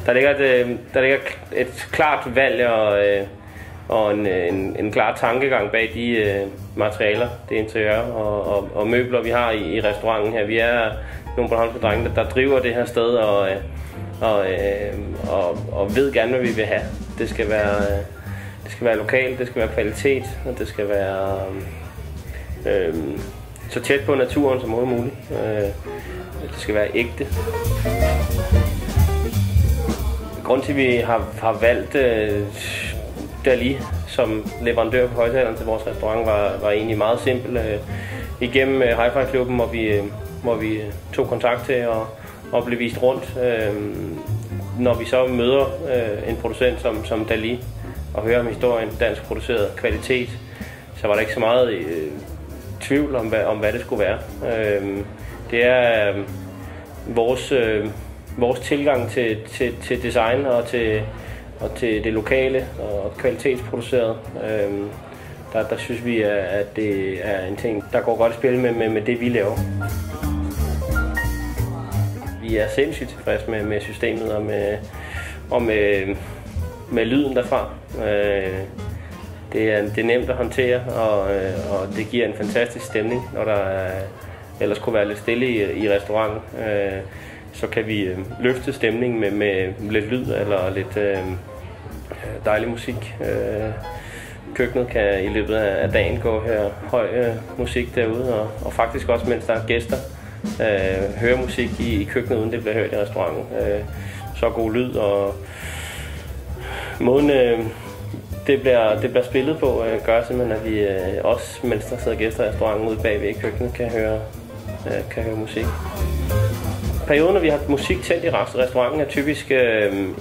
Der ligger et klart valg og en klar tankegang bag de materialer, det interiør og møbler, vi har i restauranten her. Vi er nogle bornholmske drenge, der driver det her sted og ved gerne, hvad vi vil have. Det skal være lokalt, det skal være kvalitet, og det skal være så tæt på naturen som overhovedet muligt. Det skal være ægte. Grunden til, at vi har valgt Dali som leverandør på højtaleren til vores restaurant, var egentlig meget simpel. Igennem Hi-Fi-klubben, hvor vi tog kontakt til og blev vist rundt. Når vi så møder en producent som Dali og hører om historien, dansk produceret kvalitet, så var der ikke så meget tvivl om hvad det skulle være. Det er vores tilgang til design og til det lokale og kvalitetsproduceret. Der synes vi, at det er en ting, der går godt at spille med det, vi laver. Vi er sindssygt tilfredse med systemet og med lyden derfra. Det er nemt at håndtere, og det giver en fantastisk stemning, når der ellers kunne være lidt stille i restauranten. Så kan vi løfte stemningen med lidt lyd eller lidt dejlig musik. Køkkenet kan i løbet af dagen gå her høj musik derude, og faktisk også mens der er gæster, høre musik i køkkenet, uden det bliver hørt i restauranten. Så god lyd, og måden det bliver spillet på, gør simpelthen, at vi også, mens der sidder gæster i restauranten ude bagved i køkkenet, kan høre musik. Perioden, når vi har musik tændt i restauranten, er typisk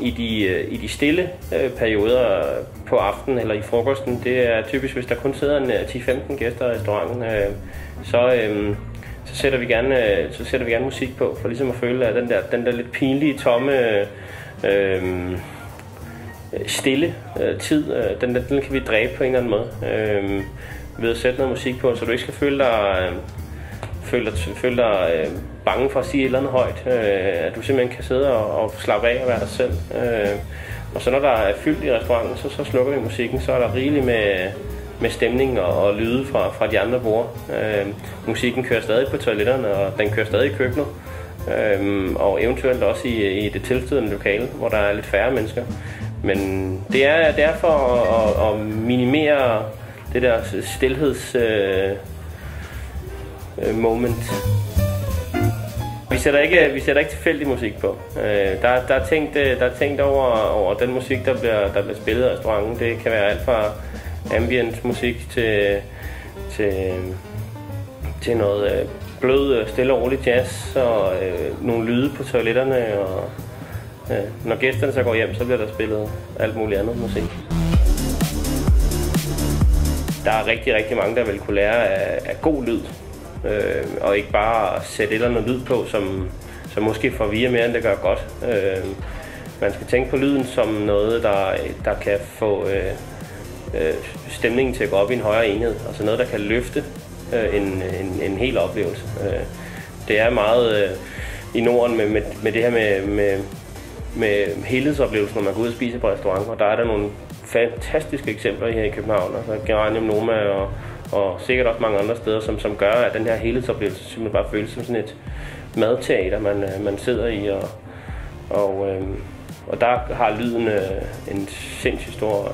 i de stille perioder på aftenen eller i frokosten. Det er typisk, hvis der kun sidder 10-15 gæster i restauranten, så sætter vi gerne musik på, for ligesom at føle, at den der lidt pinlige, tomme, stille tid, den kan vi dræbe på en eller anden måde ved at sætte noget musik på, så du ikke skal føle dig bange for at sige et eller andet højt. At du simpelthen kan sidde og slappe af og være dig selv. Og så når der er fyldt i restauranten, så slukker vi musikken, så er der rigeligt med stemning og lyde fra de andre borde. Musikken kører stadig på toiletterne, og den kører stadig i køkkenet. Og eventuelt også i det tilstødende lokale, hvor der er lidt færre mennesker. Men det er for at minimere det der stilheds moment. Vi sætter ikke tilfældig musik på. Der er tænkt over den musik, der bliver spillet i restauranten. Det kan være alt fra ambient musik til noget blød, stille og rolig jazz og nogle lyde på toiletterne. Og når gæsterne så går hjem, så bliver der spillet alt muligt andet musik. Der er rigtig, rigtig mange, der vil kunne lære af god lyd. Og ikke bare sætte et eller andet lyd på, som måske forvirrer mere, end det gør godt. Man skal tænke på lyden som noget, der kan få stemningen til at gå op i en højere enhed. Altså noget, der kan løfte en hel oplevelse. Det er meget i Norden med det her med helhedsoplevelsen, når man går ud og spiser på restaurant. Og der er der nogle fantastiske eksempler her i København. Altså Geranium, Noma og sikkert også mange andre steder, som gør, at den her helhedsoplevelse simpelthen bare føles som sådan et madteater, man sidder i. Og der har lyden en sindssygt stor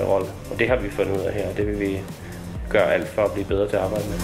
rolle. Og det har vi fundet ud af her, og det vil vi gøre alt for at blive bedre til at arbejde med.